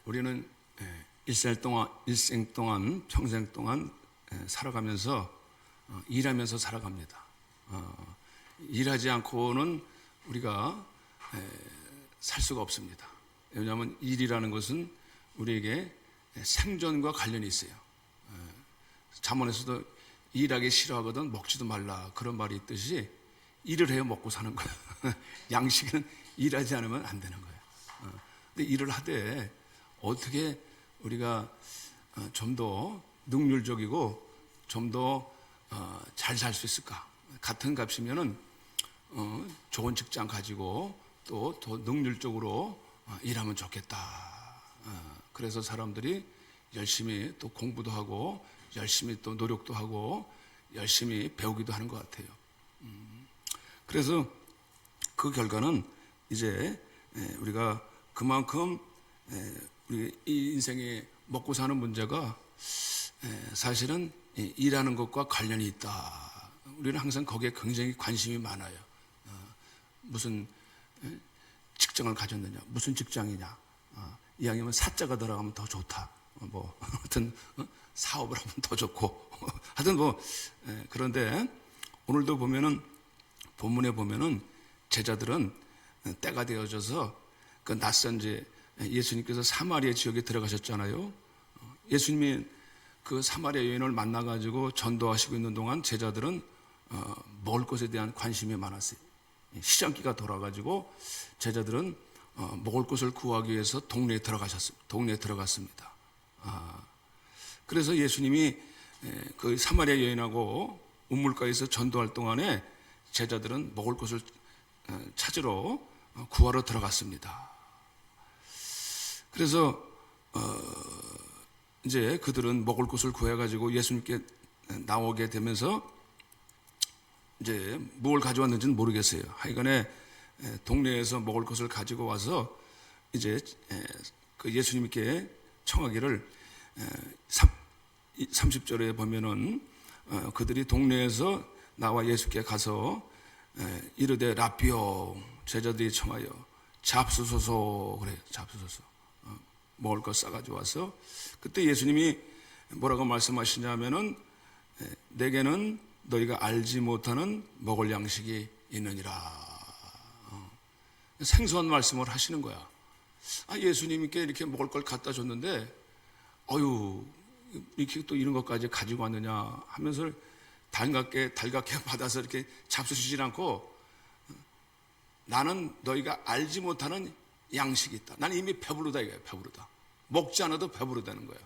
우리는 일생 동안 평생 동안 살아가면서 일하면서 살아갑니다. 일하지 않고는 우리가 살 수가 없습니다. 왜냐하면 일이라는 것은 우리에게 생존과 관련이 있어요. 잠언에서도 일하기 싫어하거든 먹지도 말라 그런 말이 있듯이 일을 해야 먹고 사는 거예요. 양식은 일하지 않으면 안 되는 거예요. 근데 일을 하되 어떻게 우리가 좀 더 능률적이고 좀 더 잘 살 수 있을까? 같은 값이면은 좋은 직장 가지고 또 더 능률적으로 일하면 좋겠다. 그래서 사람들이 열심히 또 공부도 하고 열심히 또 노력도 하고 열심히 배우기도 하는 것 같아요. 그래서 그 결과는 이제 우리가 그만큼 우리 이 인생에 먹고 사는 문제가 사실은 일하는 것과 관련이 있다. 우리는 항상 거기에 굉장히 관심이 많아요. 무슨 직장을 가졌느냐, 무슨 직장이냐, 이왕이면 사자가 들어가면 더 좋다. 뭐 하여튼 사업을 하면 더 좋고 하여튼 뭐 그런데 오늘도 보면은 본문에 보면은 제자들은 때가 되어져서 그 낯선 예수님께서 사마리아 지역에 들어가셨잖아요. 예수님이 그 사마리아 여인을 만나가지고 전도하시고 있는 동안 제자들은 먹을 것에 대한 관심이 많았어요. 시장기가 돌아가지고 제자들은 먹을 것을 구하기 위해서 동네에 들어갔습니다. 그래서 예수님이 그 사마리아 여인하고 우물가에서 전도할 동안에 제자들은 먹을 것을 찾으러 구하러 들어갔습니다. 그래서 이제 그들은 먹을 것을 구해가지고 예수님께 나오게 되면서 이제 뭘 가져왔는지는 모르겠어요. 하여간에 동네에서 먹을 것을 가지고 와서 이제 그 예수님께 청하기를 30절에 보면은 그들이 동네에서 나와 예수께 가서 이르되 라삐오 제자들이 청하여 잡수소서 그래요. 잡수소서 먹을 것 싸가지고 와서 그때 예수님이 뭐라고 말씀하시냐면은 내게는 너희가 알지 못하는 먹을 양식이 있느니라. 생소한 말씀을 하시는 거야. 예수님께 이렇게 먹을 걸 갖다 줬는데 어유 이렇게 또 이런 것까지 가지고 왔느냐 하면서 달갑게 받아서 이렇게 잡수시지 않고 나는 너희가 알지 못하는 양식이 있다. 나는 이미 배부르다 이거예요. 배부르다. 먹지 않아도 배부르다는 거예요.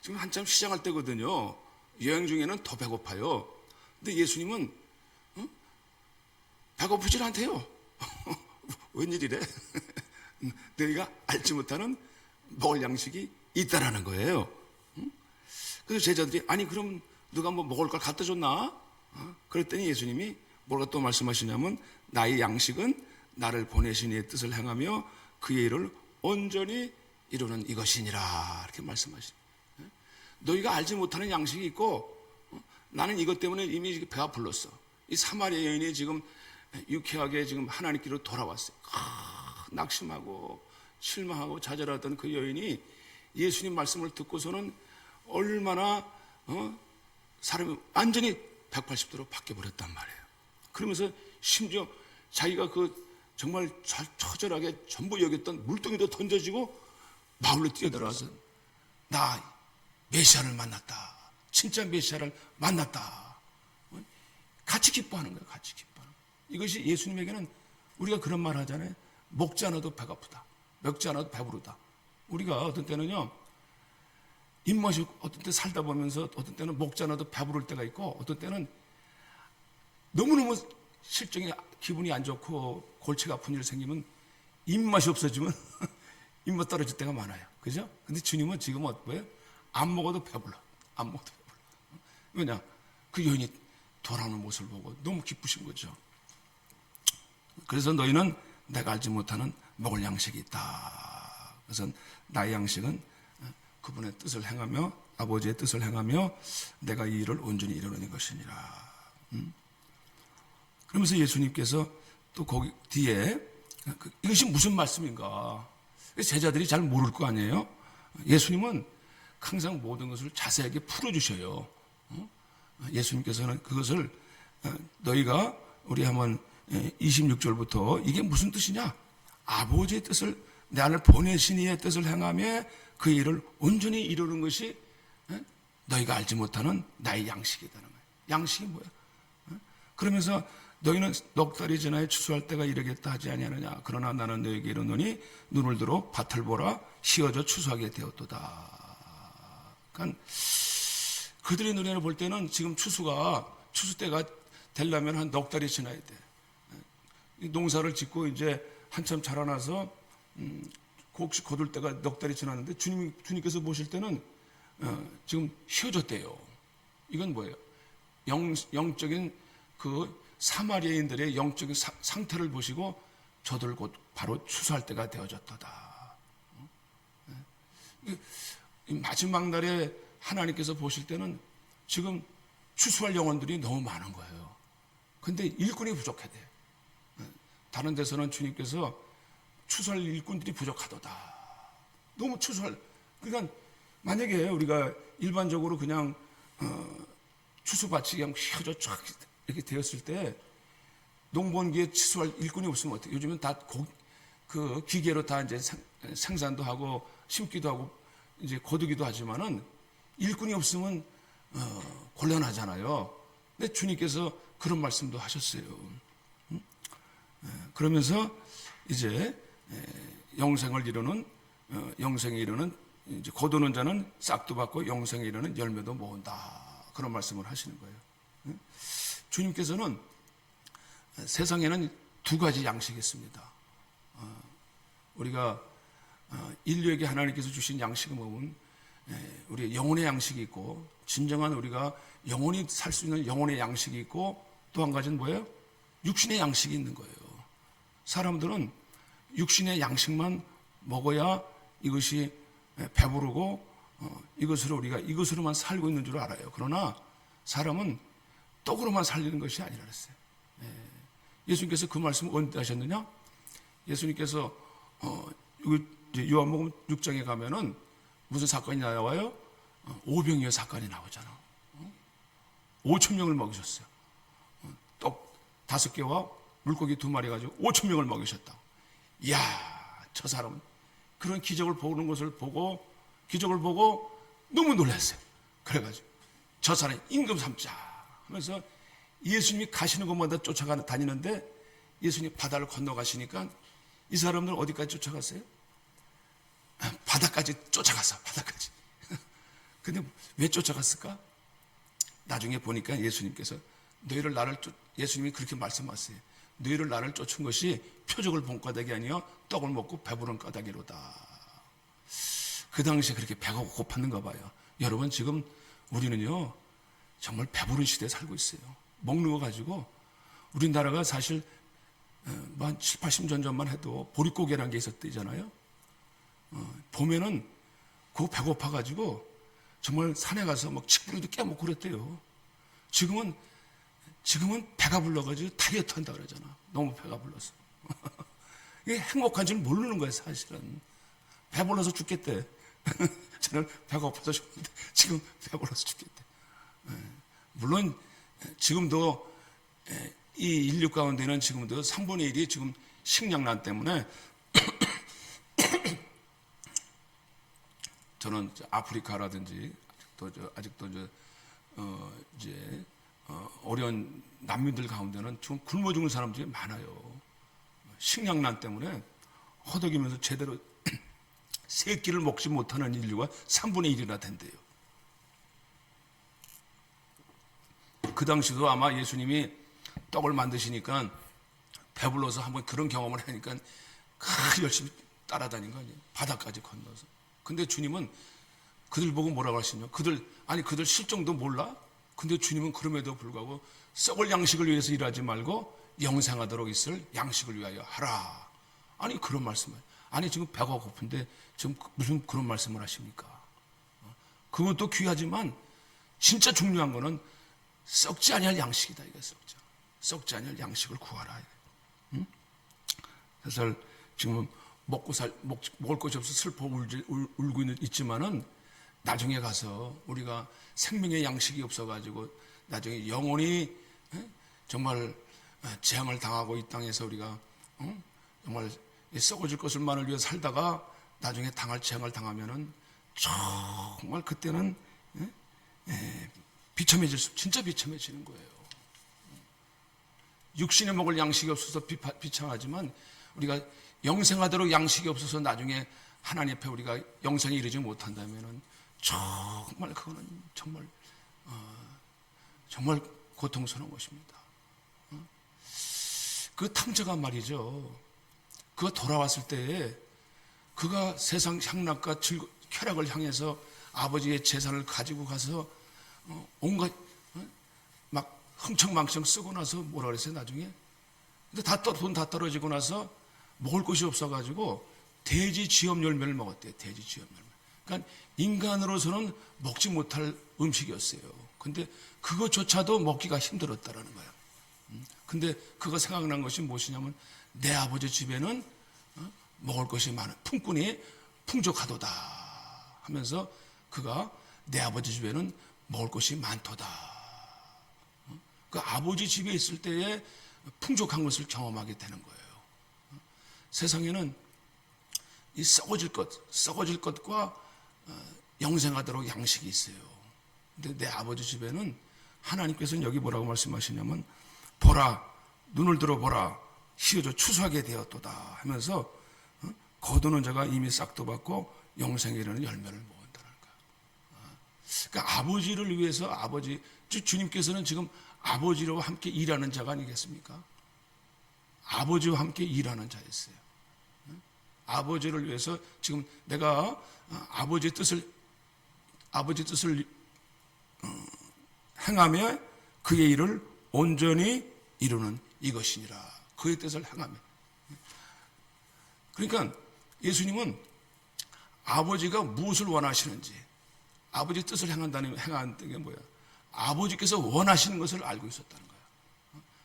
지금 한참 시장할 때거든요. 여행 중에는 더 배고파요. 근데 예수님은 배고프질 않대요. 웬일이래? 너희가 알지 못하는 먹을 양식이 있다라는 거예요. 그래서 제자들이 아니 그럼 누가 뭐 먹을 걸 갖다 줬나? 그랬더니 예수님이 뭐라고 또 말씀하시냐면 나의 양식은 나를 보내신 이의 뜻을 행하며 그의 일을 온전히 이루는 이것이니라 이렇게 말씀하십니다. 너희가 알지 못하는 양식이 있고 나는 이것 때문에 이미 배가 불렀어. 이 사마리아 여인이 지금 유쾌하게 지금 하나님께로 돌아왔어요. 낙심하고 실망하고 좌절하던 그 여인이 예수님 말씀을 듣고서는 얼마나 사람이 완전히 180도로 바뀌어버렸단 말이에요. 그러면서 심지어 자기가 그 정말 처절하게 전부 여겼던 물동이도 던져지고 마을로 뛰어들어와서 나 메시아를 만났다. 진짜 메시아를 만났다. 같이 기뻐하는 거예요. 같이 기뻐하는 거예요. 이것이 예수님에게는 우리가 그런 말 하잖아요. 먹지 않아도 배고프다. 먹지 않아도 배부르다. 우리가 어떤 때는요. 입맛이 어떤 때 살다 보면서 어떤 때는 먹지 않아도 배부를 때가 있고 어떤 때는 너무너무 실정이 기분이 안 좋고 골치가 아픈 일 생기면 입맛이 없어지면 입맛 떨어질 때가 많아요. 그죠? 근데 주님은 지금 뭐예요? 안 먹어도 배불러. 안 먹어도 배불러. 왜냐? 그 여인이 돌아오는 모습을 보고 너무 기쁘신 거죠. 그래서 너희는 내가 알지 못하는 먹을 양식이 있다. 그래서 나의 양식은 그분의 뜻을 행하며 아버지의 뜻을 행하며 내가 이 일을 온전히 이루는 것이니라. 그러면서 예수님께서 또 거기 뒤에 이것이 무슨 말씀인가? 제자들이 잘 모를 거 아니에요. 예수님은 항상 모든 것을 자세하게 풀어주셔요. 예수님께서는 그것을 너희가 우리 한번 26절부터 이게 무슨 뜻이냐? 아버지의 뜻을 내 안을 보내신 이의 뜻을 행하며 그 일을 온전히 이루는 것이 너희가 알지 못하는 나의 양식이다는 거예요. 양식이 뭐야? 그러면서 너희는 넉 달이 지나야 추수할 때가 이르겠다 하지 아니하느냐. 그러나 나는 너희에게 이르노니 눈을 들어 밭을 보라 씌어져 추수하게 되었도다. 그러니까 그들의 눈에는 볼 때는 지금 추수 때가 되려면 한 넉 달이 지나야 돼. 농사를 짓고 이제 한참 자라나서 혹시 거둘 때가 넉 달이 지났는데 주님께서 보실 때는 지금 쉬어졌대요. 이건 뭐예요? 영적인 그 사마리아인들의 영적인 상태를 보시고 저들 곧 바로 추수할 때가 되어졌도다. 마지막 날에 하나님께서 보실 때는 지금 추수할 영혼들이 너무 많은 거예요. 근데 일꾼이 부족하대. 다른 데서는 주님께서 추수할 일꾼들이 부족하도다. 너무 그러니까 만약에 우리가 일반적으로 그냥 추수밭이 그냥 휘어져 쫙 이렇게 되었을 때 농번기에 추수할 일꾼이 없으면 어떻게? 요즘은 다 그 기계로 다 이제 생산도 하고 심기도 하고 이제 거두기도 하지만은 일꾼이 없으면 곤란하잖아요. 근데 주님께서 그런 말씀도 하셨어요. 그러면서 이제 영생을 이루는 영생에 이르는 이제 거두는 자는 싹도 받고 영생에 이르는 열매도 모은다. 그런 말씀을 하시는 거예요. 주님께서는 세상에는 두 가지 양식이 있습니다. 우리가 인류에게 하나님께서 주신 양식을 보면 우리의 영혼의 양식이 있고 진정한 우리가 영원히 살 수 있는 영혼의 양식이 있고 또 한 가지는 뭐예요? 육신의 양식이 있는 거예요. 사람들은 육신의 양식만 먹어야 이것이 배부르고 이것으로 우리가 이것으로만 살고 있는 줄 알아요. 그러나 사람은 떡으로만 살리는 것이 아니라 그랬어요. 예수님께서 그 말씀을 언제 하셨느냐? 예수님께서 요한복음 6장에 가면은 무슨 사건이 나와요? 오병이어 사건이 나오잖아. 5,000명을 먹이셨어요. 떡 5개와 물고기 2마리 가지고 5,000명을 먹이셨다. 이야, 저 사람은 그런 기적을 보는 것을 보고 기적을 보고 너무 놀랐어요. 그래가지고 저 사람 임금 삼자 하면서 예수님이 가시는 곳마다 다니는데 예수님이 바다를 건너가시니까 이 사람들 어디까지 쫓아갔어요? 바다까지 쫓아갔어. 바다까지. 근데 왜 쫓아갔을까? 나중에 보니까 예수님께서 예수님이 그렇게 말씀하세요. 너희를 나를 쫓은 것이 표적을 본 까닭이 아니여 떡을 먹고 배부른 까닭이로다. 그 당시에 그렇게 배가 고팠는가 봐요. 여러분 지금 우리는요 정말 배부른 시대에 살고 있어요. 먹는 거 가지고 우리나라가 사실 한 7, 80년 전만 해도 보릿고개라는 게 있었대잖아요. 봄에는 그거 배고파가지고 정말 산에 가서 막 칡뿌리도 깨먹고 그랬대요. 지금은 배가 불러가지고 다이어트 한다 그러잖아. 너무 배가 불러서. 이게 행복한 줄 모르는 거예요, 사실은. 배불러서 죽겠대. 저는 배가 고파서 죽는데 지금 배불러서 죽겠대. 물론 지금도 이 인류 가운데는 지금도 3분의 1이 지금 식량난 때문에 저는 아프리카라든지 아직도 어려운 난민들 가운데는 지금 굶어 죽는 사람들이 많아요. 식량난 때문에 허덕이면서 제대로 세 끼를 먹지 못하는 인류가 3분의 1이나 된대요. 그 당시도 아마 예수님이 떡을 만드시니까 배불러서 한번 그런 경험을 하니까 열심히 따라다닌 거 아니에요. 바다까지 건너서. 근데 주님은 그들 보고 뭐라고 하시냐? 그들 실정도 몰라? 근데 주님은 그럼에도 불구하고 썩을 양식을 위해서 일하지 말고 영생하도록 있을 양식을 위하여 하라. 아니 그런 말씀을. 아니 지금 배가 고픈데 지금 무슨 그런 말씀을 하십니까? 그건 또 귀하지만 진짜 중요한 거는 썩지 아니할 양식이다. 이게 썩지 아니할 양식을 구하라. 응? 그래서 지금 먹을 것이 없어 슬퍼 울고 있지만은 나중에 가서 우리가 생명의 양식이 없어가지고 나중에 영원히 정말 재앙을 당하고 이 땅에서 우리가 정말 썩어질 것을만을 위해 살다가 나중에 당할 재앙을 당하면은 정말 그때는 진짜 비참해지는 거예요. 육신에 먹을 양식이 없어서 비참하지만 우리가 영생하도록 양식이 없어서 나중에 하나님 앞에 우리가 영생에 이르지 못한다면은 정말 그거는 정말 고통스러운 것입니다. 그 탕자가 말이죠. 그가 돌아왔을 때에 그가 세상 향락과 쾌락을 향해서 아버지의 재산을 가지고 가서 온갖 막 흥청망청 쓰고 나서 뭐라 그랬어요 나중에. 근데 돈 다 떨어지고 나서 먹을 것이 없어가지고 돼지 쥐염 열매를 먹었대요. 돼지 쥐염 열매. 그러니까 인간으로서는 먹지 못할 음식이었어요. 근데 그것조차도 먹기가 힘들었다라는 거예요. 근데 그거 생각난 것이 무엇이냐면 내 아버지 집에는 먹을 것이 많은 품꾼이 풍족하도다 하면서 그가 내 아버지 집에는 먹을 것이 많도다. 그 아버지 집에 있을 때에 풍족한 것을 경험하게 되는 거예요. 세상에는 이 썩어질 것과 영생하도록 양식이 있어요. 근데 내 아버지 집에는 하나님께서는 여기 뭐라고 말씀하시냐면 보라 눈을 들어보라 휘어져 추수하게 되었도다 하면서 거두는 자가 이미 싹도 받고 영생에 이르는 열매를 모은다는 거예요. 그러니까 아버지를 위해서 주님께서는 지금 아버지와 함께 일하는 자가 아니겠습니까? 아버지와 함께 일하는 자였어요. 아버지를 위해서 지금 내가 아버지 뜻을 행하며 그의 일을 온전히 이루는 이것이니라. 그의 뜻을 행하며. 그러니까 예수님은 아버지가 무엇을 원하시는지, 아버지 뜻을 행한다는 게 뭐야? 아버지께서 원하시는 것을 알고 있었다는 거예요.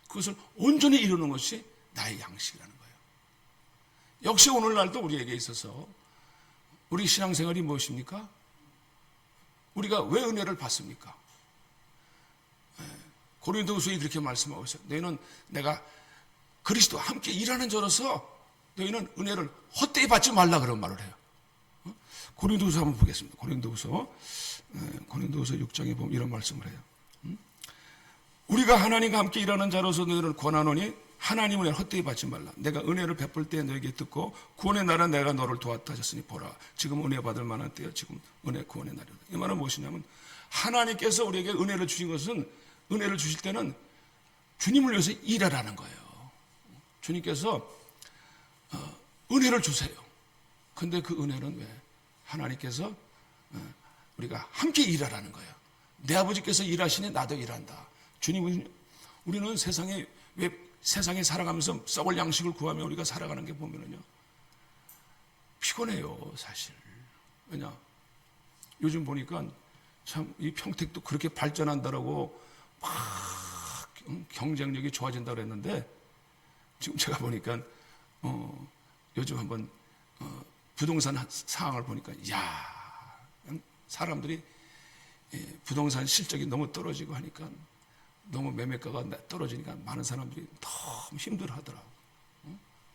그것을 온전히 이루는 것이 나의 양식이라는 거예요. 역시 오늘날도 우리에게 있어서 우리 신앙생활이 무엇입니까? 우리가 왜 은혜를 받습니까? 고린도후서에 그렇게 말씀하고 있어요. 너희는 내가 그리스도와 함께 일하는 자로서 너희는 은혜를 헛되이 받지 말라 그런 말을 해요. 고린도후서 한번 보겠습니다. 고린도후서 6장에 보면 이런 말씀을 해요. 우리가 하나님과 함께 일하는 자로서 너희를 권하노니 하나님은 헛되이 받지 말라. 내가 은혜를 베풀 때 너에게 듣고 구원의 날은 내가 너를 도왔다 하셨으니 보라. 지금 은혜 받을 만한 때요. 지금 구원의 날이다. 이 말은 무엇이냐면 하나님께서 우리에게 은혜를 주신 것은 은혜를 주실 때는 주님을 위해서 일하라는 거예요. 주님께서 은혜를 주세요. 근데 그 은혜는 왜? 하나님께서 우리가 함께 일하라는 거예요. 내 아버지께서 일하시니 나도 일한다. 주님은 우리는 세상에 살아가면서 썩을 양식을 구하며 우리가 살아가는 게 보면은요 피곤해요 사실. 왜냐 요즘 보니까 참 이 평택도 그렇게 발전한다라고 막 경쟁력이 좋아진다고 했는데 지금 제가 보니까 요즘 한번 부동산 상황을 보니까 사람들이 부동산 실적이 너무 떨어지고 하니까 너무 매매가가 떨어지니까 많은 사람들이 너무 힘들어하더라고.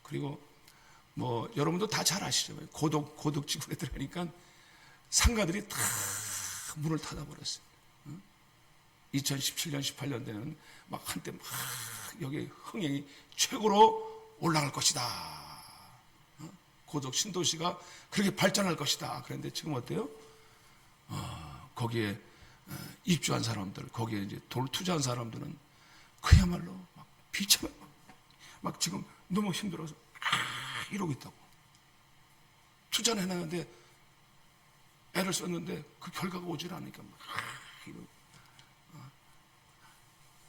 그리고 뭐 여러분도 다 잘 아시죠? 고독 지구에 들어가니까 상가들이 다 문을 닫아버렸어요. 2017년, 18년 때는 막 한때 막 여기 흥행이 최고로 올라갈 것이다. 고독 신도시가 그렇게 발전할 것이다. 그런데 지금 어때요? 거기에 입주한 사람들, 거기에 이제 돌 투자한 사람들은 그야말로 막 비참해. 막 지금 너무 힘들어서 이러고 있다고. 투자는 해놨는데 애를 썼는데 그 결과가 오질 않으니까 막 이러고.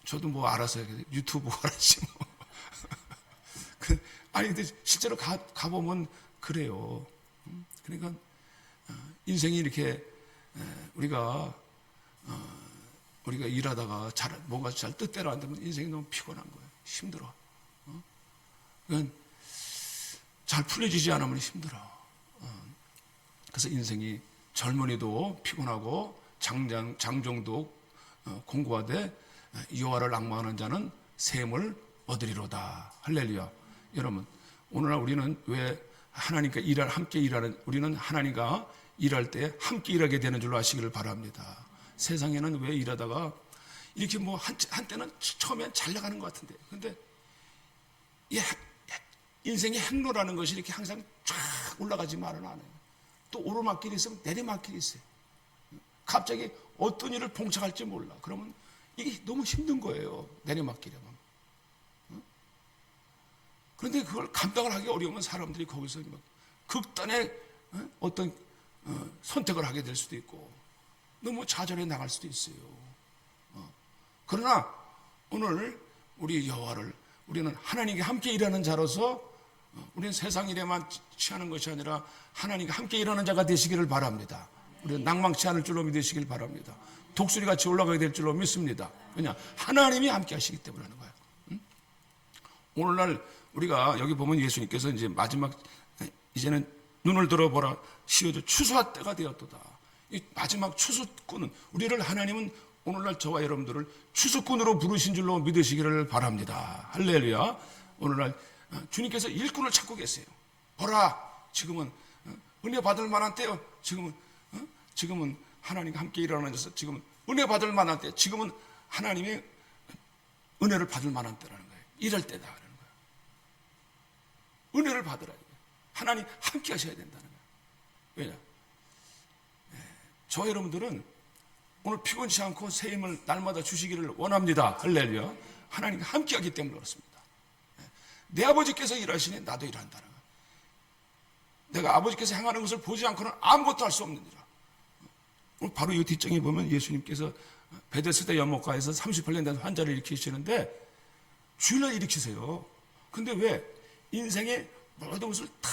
저도 뭐 알아서 유튜브 알았지 뭐. 아니 근데 실제로 가보면 그래요. 그러니까 인생이 이렇게 우리가 일하다가 뭔가 잘 뜻대로 안 되면 인생이 너무 피곤한 거예요. 힘들어. 그러니까 잘 풀려지지 않으면 힘들어. 그래서 인생이 젊은이도 피곤하고 장정도 공고하되 여호와를 앙망하는 자는 샘을 얻으리로다. 할렐루야. 여러분, 오늘날 우리는 왜 하나님과 함께 일하는, 우리는 하나님과 일할 때 함께 일하게 되는 줄로 아시기를 바랍니다. 세상에는 왜 일하다가 이렇게 뭐 한때는 처음엔 잘 나가는 것 같은데, 근데 인생의 행로라는 것이 이렇게 항상 쫙 올라가지만은 않아요. 또 오르막길이 있으면 내리막길이 있어요. 갑자기 어떤 일을 봉착할지 몰라. 그러면 이게 너무 힘든 거예요. 내리막길에만. 그런데 그걸 감당을 하기 어려우면 사람들이 거기서 막 극단의 어떤 선택을 하게 될 수도 있고 너무 좌절해 나갈 수도 있어요. 그러나 오늘 우리 여호와를, 우리는 하나님과 함께 일하는 자로서 우리는 세상 일에만 취하는 것이 아니라 하나님과 함께 일하는 자가 되시기를 바랍니다. 우리는 낭망치 않을 줄로 믿으시길 바랍니다. 독수리 같이 올라가게 될 줄로 믿습니다. 왜냐? 하나님이 함께 하시기 때문에 하는 거예요. 오늘날 우리가 여기 보면 예수님께서 이제 마지막, 이제는 눈을 들어보라, 시어도 추수할 때가 되었도다. 이 마지막 추수꾼은, 우리를 하나님은 오늘날 저와 여러분들을 추수꾼으로 부르신 줄로 믿으시기를 바랍니다. 할렐루야. 오늘날 주님께서 일꾼을 찾고 계세요. 보라, 지금은 은혜 받을 만한 때요. 지금은 하나님과 함께 일하는 데서 지금은 은혜 받을 만한 때, 지금은 하나님의 은혜를 받을 만한 때라는 거예요. 이럴 때다 라는 거예요. 은혜를 받으라. 하나님 함께 하셔야 된다는 거예요. 왜냐? 저 여러분들은 오늘 피곤치 않고 새 힘을 날마다 주시기를 원합니다. 할렐루야. 하나님과 함께 하기 때문에 그렇습니다. 내 아버지께서 일하시니 나도 일한다는 거예요. 내가 아버지께서 행하는 것을 보지 않고는 아무것도 할 수 없느니라. 바로 이 뒷장에 보면 예수님께서 베데스다 연못가에서 38년 된 환자를 일으키시는데 주일날 일으키세요. 근데 왜 인생의 모든 것을 다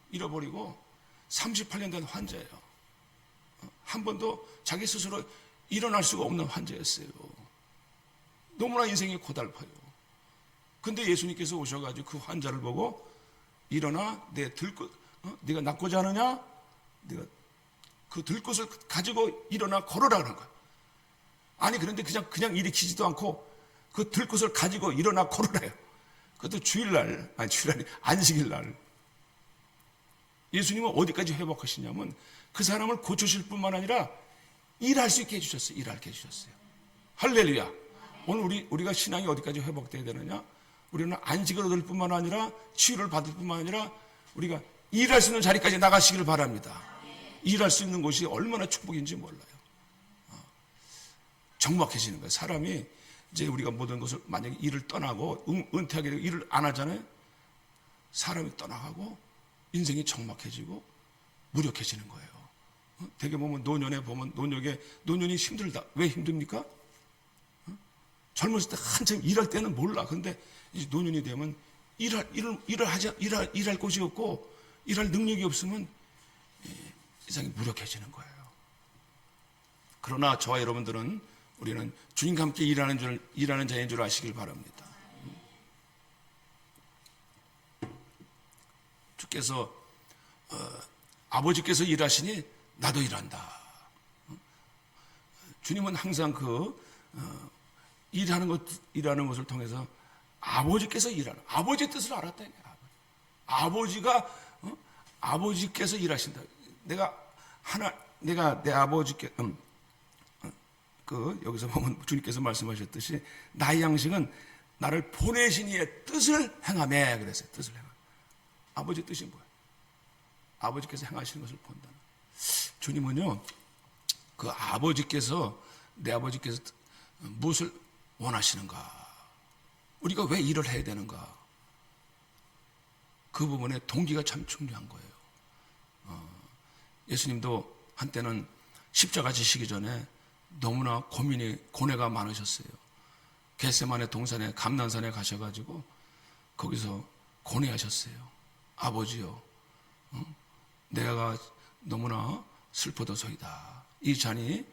잃어버리고 38년 된 환자예요. 한 번도 자기 스스로 일어날 수가 없는 환자였어요. 너무나 인생이 고달파요. 근데 예수님께서 오셔가지고 그 환자를 보고 일어나, 내 들꽃, 네가 낫고자 하느냐? 네가 그 들꽃을 가지고 일어나 걸어라 그런 거야. 아니 그런데 그냥 일으키지도 않고 그 들꽃을 가지고 일어나 걸어라요. 그것도 주일날, 주일날이 안식일날. 예수님은 어디까지 회복하시냐면 그 사람을 고치실 뿐만 아니라 일할 수 있게 해주셨어요. 일하게 해주셨어요. 할렐루야. 오늘 우리가 신앙이 어디까지 회복돼야 되느냐? 우리는 안식을 얻을 뿐만 아니라 치유를 받을 뿐만 아니라 우리가 일할 수 있는 자리까지 나가시길 바랍니다. 일할 수 있는 곳이 얼마나 축복인지 몰라요. 적막해지는 거예요. 사람이 이제 우리가 모든 것을 만약에 일을 떠나고 은퇴하게 되고 일을 안 하잖아요. 사람이 떠나가고 인생이 적막해지고 무력해지는 거예요. 되게 보면 노년에 보면 노년이 힘들다. 왜 힘듭니까? 젊었을 때 한참 일할 때는 몰라. 근데 이제 노년이 되면 일할 곳이 없고 일할 능력이 없으면 세상이 무력해지는 거예요. 그러나 저와 여러분들은 우리는 주님과 함께 일하는 자인 줄 아시길 바랍니다. 주께서 아버지께서 일하시니 나도 일한다. 주님은 항상 일하는 것을 통해서 아버지께서 일하는, 아버지의 뜻을 알았다. 아버지께서 일하신다. 내가 내 아버지께 여기서 보면 주님께서 말씀하셨듯이 나의 양식은 나를 보내신 이의 뜻을 행하매 그랬어요. 뜻을 행하매. 아버지 뜻이 뭐예요? 아버지께서 행하시는 것을 본다는. 주님은요, 내 아버지께서 무엇을 원하시는가? 우리가 왜 일을 해야 되는가? 그 부분에 동기가 참 중요한 거예요. 예수님도 한때는 십자가 지시기 전에 너무나 고뇌가 많으셨어요. 겟세마네 동산에 감난산에 가셔가지고 거기서 고뇌하셨어요. 아버지요, 내가 너무나 슬퍼도소이다. 이 잔이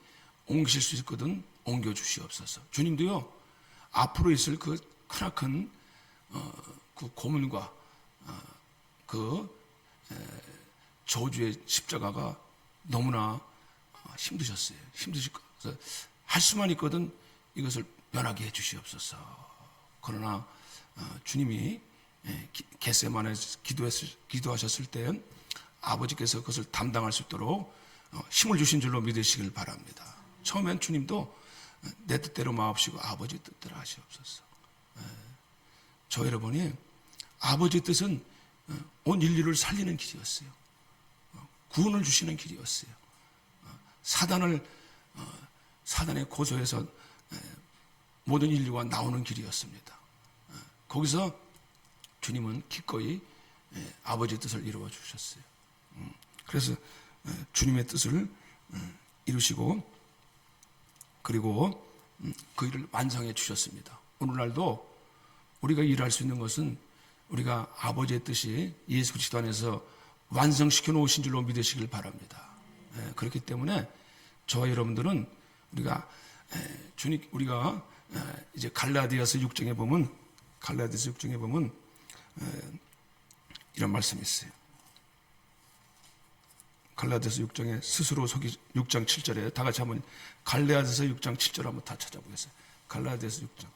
옮기실 수 있거든 옮겨주시옵소서. 주님도요, 앞으로 있을 그 크나큰 그 고문과 그 저주의 십자가가 너무나 힘드셨어요. 힘드실 거. 그래서 할 수만 있거든 이것을 면하게 해주시옵소서. 그러나 주님이 겟세마네 기도하셨을 때 아버지께서 그것을 담당할 수 있도록 힘을 주신 줄로 믿으시길 바랍니다. 처음엔 주님도 내 뜻대로 마옵시고 아버지 뜻대로 하시옵소서. 저 여러분이 아버지 뜻은 온 인류를 살리는 길이었어요. 구원을 주시는 길이었어요. 사단의 고소에서 모든 인류가 나오는 길이었습니다. 거기서 주님은 기꺼이 아버지 뜻을 이루어 주셨어요. 그래서 주님의 뜻을 이루시고 그리고 그 일을 완성해 주셨습니다. 오늘날도 우리가 일할 수 있는 것은 우리가 아버지의 뜻이 예수 그리스도 안에서 완성시켜 놓으신 줄로 믿으시길 바랍니다. 그렇기 때문에 저와 여러분들은 우리가 이제 갈라디아서 6장에 보면 이런 말씀이 있어요. 갈라디아서 6장에 스스로 속이 6장 7절에 다 같이 한번 갈라디아서 6장 7절 한번 다 찾아보겠어요. 갈라디아서 6장.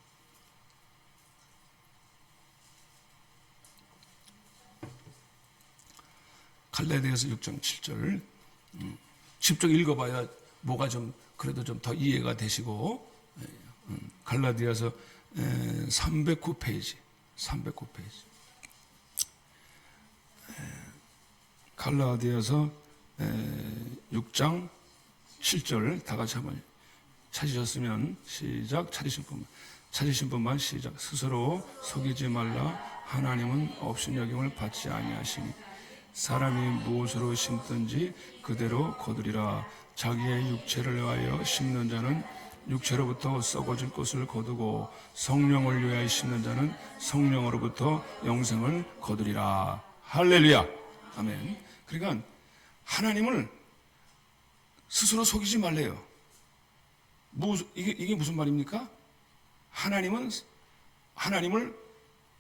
갈라디아서 6장 7절. 직접 읽어봐야 뭐가 좀 그래도 좀 더 이해가 되시고 갈라디아서 309페이지 갈라디아서 6장 7절 다 같이 한번 찾으셨으면 시작. 찾으신 분만 시작. 스스로 속이지 말라. 하나님은 없인 여김을 받지 아니하시니 사람이 무엇으로 심든지 그대로 거두리라. 자기의 육체를 위하여 심는 자는 육체로부터 썩어질 것을 거두고 성령을 위하여 심는 자는 성령으로부터 영생을 거두리라. 할렐루야. 아멘. 그러니까 하나님을 스스로 속이지 말래요. 이게 무슨 말입니까? 하나님을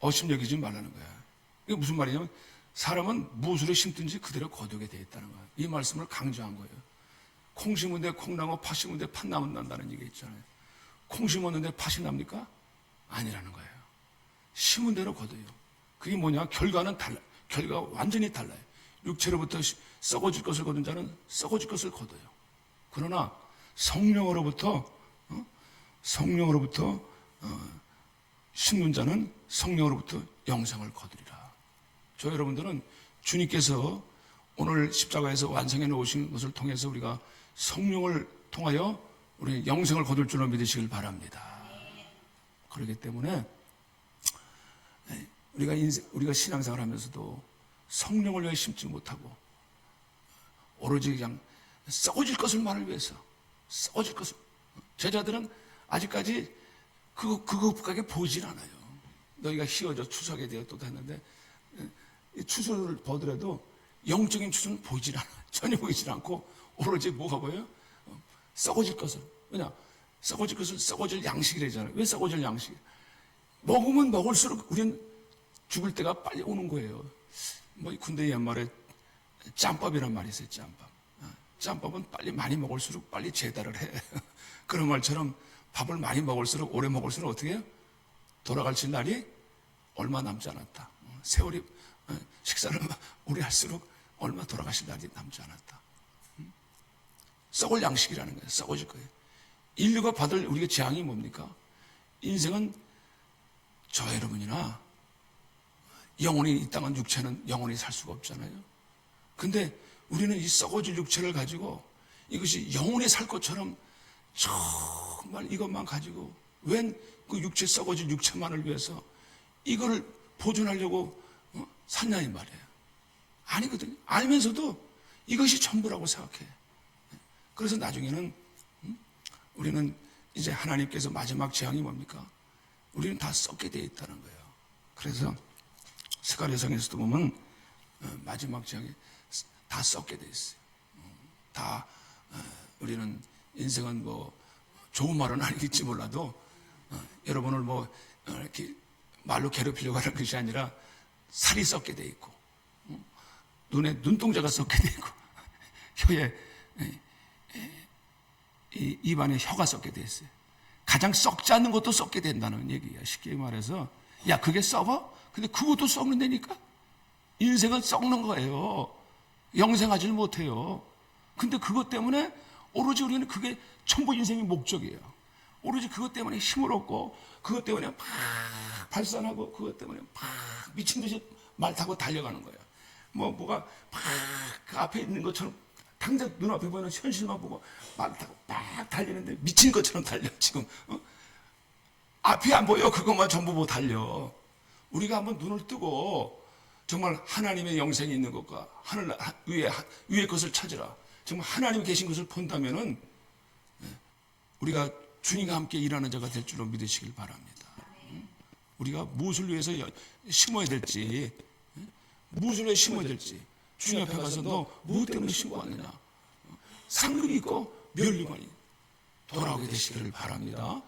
업신여기지 말라는 거야. 이게 무슨 말이냐면 사람은 무엇으로 심든지 그대로 거두게 되어 있다는 거야. 이 말씀을 강조한 거예요. 콩 심은데 콩나고 팥 심은데 팥나무 난다는 얘기 있잖아요. 콩 심었는데 팥이 납니까? 아니라는 거예요. 심은 대로 거둬요. 그게 뭐냐? 결과는 달라요. 결과가 완전히 달라요. 육체로부터 썩어질 것을 거둔 자는 썩어질 것을 거둬요. 그러나 성령으로부터 심는 자는 성령으로부터 영생을 거두리라. 저 여러분들은 주님께서 오늘 십자가에서 완성해 놓으신 것을 통해서 우리가 성령을 통하여 우리 영생을 거둘 줄로 믿으시길 바랍니다. 그렇기 때문에 우리가 신앙생활을 하면서도 성령을 위해 심지 못하고 오로지 그냥 썩어질 것을만을 위해서 썩어질 것을 제자들은 아직까지 그것까지 보이질 않아요. 너희가 휘어져 추수하게 되었다 했는데 추수를 보더라도 영적인 추수는 보이질 않아요. 전혀 보이질 않고 오로지 뭐가 보여요? 썩어질 것을. 왜냐? 썩어질 것을 썩어질 양식이라잖아요. 왜 썩어질 양식? 먹으면 먹을수록 우리는 죽을 때가 빨리 오는 거예요. 뭐 군대 옛말에 짬밥이란 말이 있어요. 짬밥은 빨리 많이 먹을수록 빨리 제달을 해. 그런 말처럼 밥을 많이 먹을수록 오래 먹을수록 어떻게 해요? 돌아갈 날이 얼마 남지 않았다. 세월이 식사를 오래 할수록 얼마 돌아가실 날이 남지 않았다. 썩을 양식이라는 거예요. 썩어질 거예요. 인류가 받을 우리가 재앙이 뭡니까? 인생은 저 여러분이나 영원히 이 땅은 육체는 영원히 살 수가 없잖아요. 근데 우리는 이 썩어질 육체를 가지고 이것이 영원히 살 것처럼 정말 이것만 가지고 웬 그 육체 썩어질 육체만을 위해서 이거를 보존하려고 샀냐 이 말이에요. 아니거든요. 알면서도 이것이 전부라고 생각해. 그래서 나중에는 우리는 이제 하나님께서 마지막 재앙이 뭡니까? 우리는 다 썩게 되어 있다는 거예요. 그래서 스가랴서에서도 보면 마지막 재앙이 다 썩게 되어 있어요. 다 우리는 인생은 뭐 좋은 말은 아니겠지 몰라도 여러분을 뭐 이렇게 말로 괴롭히려고 하는 것이 아니라 살이 썩게 돼 있고, 눈에 눈동자가 썩게 돼 있고, 혀에 입안에 혀가 썩게 돼 있어요. 가장 썩지 않는 것도 썩게 된다는 얘기야. 쉽게 말해서, 야, 그게 썩어? 근데 그것도 썩는다니까? 인생은 썩는 거예요. 영생하지를 못해요. 근데 그것 때문에 오로지 우리는 그게 전부 인생의 목적이에요. 오로지 그것 때문에 힘을 얻고, 그것 때문에 막 발산하고, 그것 때문에 막 미친 듯이 말 타고 달려가는 거예요. 뭐가 막 그 앞에 있는 것처럼 당장 눈앞에 보이는 현실만 보고 말 타고 막 달리는데 미친 것처럼 달려, 지금. 앞이 안 보여. 그것만 전부 보고 달려. 우리가 한번 눈을 뜨고 정말 하나님의 영생이 있는 것과 하늘 위의 것을 찾으라. 정말 하나님 계신 것을 본다면은 우리가 주님과 함께 일하는 자가 될 줄로 믿으시길 바랍니다. 우리가 무엇을 위해서 심어야 될지, 무엇을 위해 심어야 될지, 주님 앞에 가서 너 무엇 때문에 심어왔느냐, 상급이 있고 멸류관이 돌아오게 되시기를 바랍니다.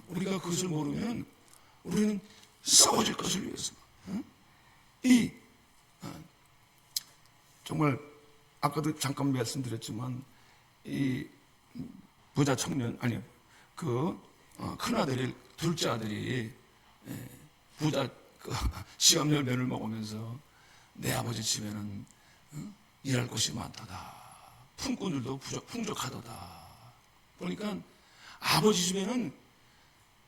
우리가 그것을 모르면 우리는 썩어질 것을 위해서, 정말 아까도 잠깐 말씀드렸지만, 이 부자 청년, 아니요, 큰아들이, 둘째 아들이 부자 시험 열매를 먹으면서 내 아버지 집에는 일할 곳이 많다다, 품꾼들도 풍족하다다. 그러니까 아버지 집에는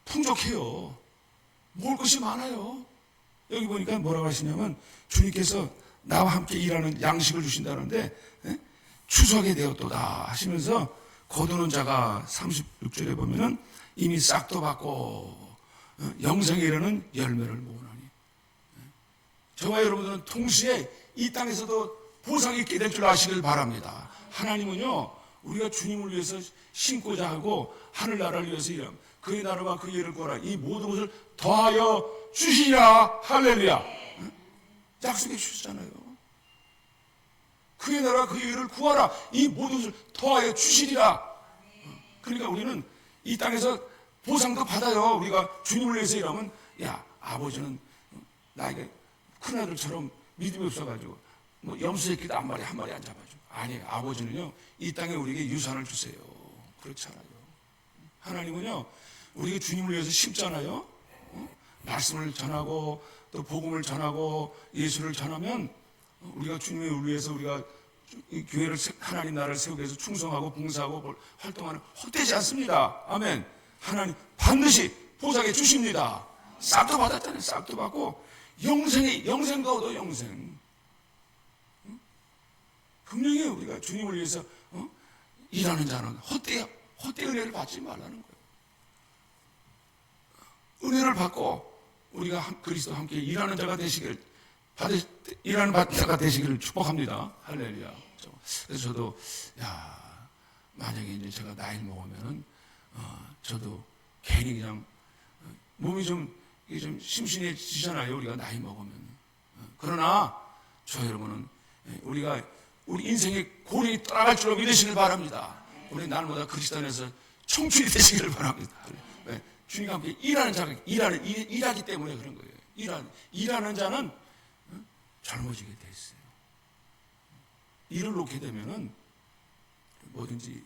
풍족해요. 먹을 것이 많아요. 여기 보니까 뭐라고 하시냐면, 주님께서 나와 함께 일하는 양식을 주신다는데, 추수하게 되었도다 하시면서, 거두는 자가 36절에 보면은 이미 싹도 받고 영생에 이르는 열매를 모으나니. 저와 여러분들은 동시에 이 땅에서도 보상이 있게 될 줄 아시길 바랍니다. 하나님은요, 우리가 주님을 위해서 심고자 하고 하늘나라를 위해서 일하면 그의 나라와 그의 일을 구하라, 이 모든 것을 더하여 주시리라. 할렐루야. 약속해 주셨잖아요. 그의 나라와 그의 일을 구하라, 이 모든 것을 더하여 주시리라. 그러니까 우리는 이 땅에서 보상도 받아요. 우리가 주님을 위해서 일하면, 야, 아버지는 나에게 큰아들처럼 믿음이 없어가지고 뭐 염소 새끼도 한 마리 안 잡아줘. 아니, 아버지는요, 이 땅에 우리에게 유산을 주세요. 그렇잖아요. 하나님은요, 우리가 주님을 위해서 심잖아요. 말씀을 전하고 또 복음을 전하고 예수를 전하면, 우리가 주님을 위해서 우리가 이 교회를, 하나님 나라를 세우기 위해서 충성하고 봉사하고 활동하는 헛되지 않습니다. 아멘. 하나님 반드시 보상해 주십니다. 싹도 받았잖아요. 싹도 받고 영생도 얻어. 영생. 분명히 우리가 주님을 위해서 일하는 자는 헛되이 은혜를 받지 말라는 거예요. 은혜를 받고 우리가 그리스도와 함께 일하는 자가 되시기를, 일하는 자가 되시기를 축복합니다. 할렐루야. 그래서 저도, 야, 만약에 이제 제가 나이를 먹으면은, 저도 괜히 그냥, 몸이 좀 심신해지잖아요. 우리가 나이 먹으면. 그러나, 저 여러분은, 우리 인생의 고뇌이 떠나갈 줄로 믿으시길 바랍니다. 우리 날마다 그리스도 안에서 청춘이 되시기를 바랍니다. 주님과 함께 일하는 자가, 일하기 때문에 그런 거예요. 일하는 자는 젊어지게 돼 있어요. 일을 놓게 되면은 뭐든지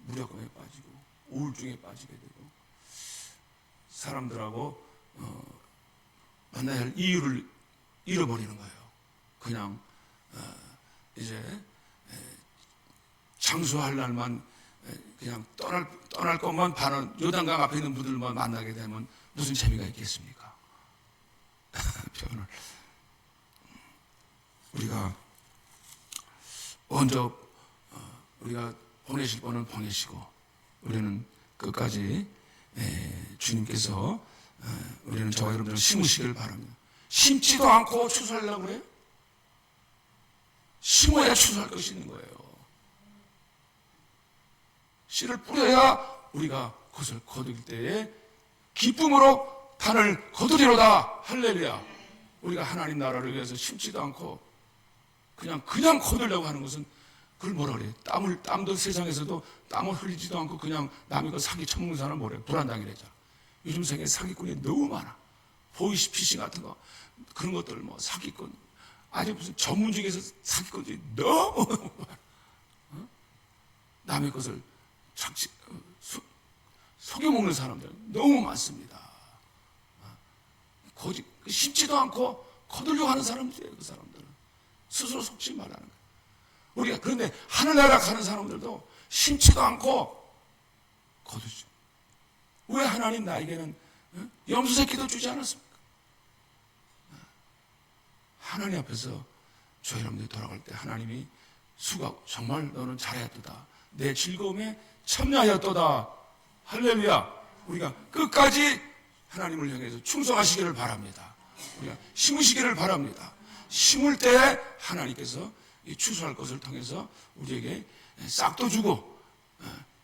무력감에 빠지고 우울증에 빠지게 되고, 사람들하고 만나야 할 이유를 잃어버리는 거예요. 그냥 이제 장수할 날만 그냥 떠날 것만 바라는, 요단강 앞에 있는 분들만 만나게 되면 무슨 재미가 있겠습니까? 표현을. 우리가 먼저 우리가 보내실 분은 보내시고, 우리는 끝까지 주님께서 우리는 저와 여러분들 심으시길 바랍니다. 심지도 않고 추수하려고 그래요? 심어야 추수할 것이 있는 거예요. 씨를 뿌려야 우리가 그것을 거둘 때에 기쁨으로 단을 거두리로다. 할렐루야. 우리가 하나님 나라를 위해서 심지도 않고 그냥 거두려고 하는 것은, 그걸 뭐라 그래요? 땀도 세상에서도 땀을 흘리지도 않고 그냥 남의 거 사기 쳐먹는 사람 뭐래요? 불안당이래죠. 요즘 세계에 사기꾼이 너무 많아. 보이스피싱 같은 거 그런 것들 뭐 사기꾼, 아주 무슨 전문직에서 사기꾼들이 너무 남의 것을 속여먹는 사람들 너무 많습니다. 거짓, 심지도 않고 거들려고 하는 사람들이에요. 그 사람들은 스스로 속지 말라는 거예요. 우리가 그런데 하늘나라 가는 사람들도 심지도 않고 거두죠. 왜 하나님 나에게는 염소 새끼도 주지 않았습니까? 하나님 앞에서 저 여러분들이 돌아갈 때 하나님이 수고 정말 너는 잘하였도다. 내 즐거움에 참여하였도다. 할렐루야. 우리가 끝까지 하나님을 향해서 충성하시기를 바랍니다. 우리가 심으시기를 바랍니다. 심을 때 하나님께서 이 추수할 것을 통해서 우리에게 싹도 주고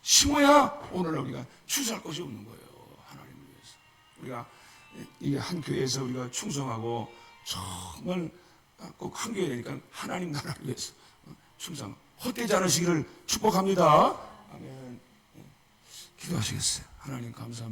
심어야 오늘 우리가 추수할 것이 없는 거예요. 하나님을 위해서. 우리가 이게 한 교회에서 우리가 충성하고 정말 꼭 한 교회 되니까 하나님 나라를 위해서 충성 헛되지 않으시기를 축복합니다. 아멘. 기도하시겠어요. 하나님 감사합니다.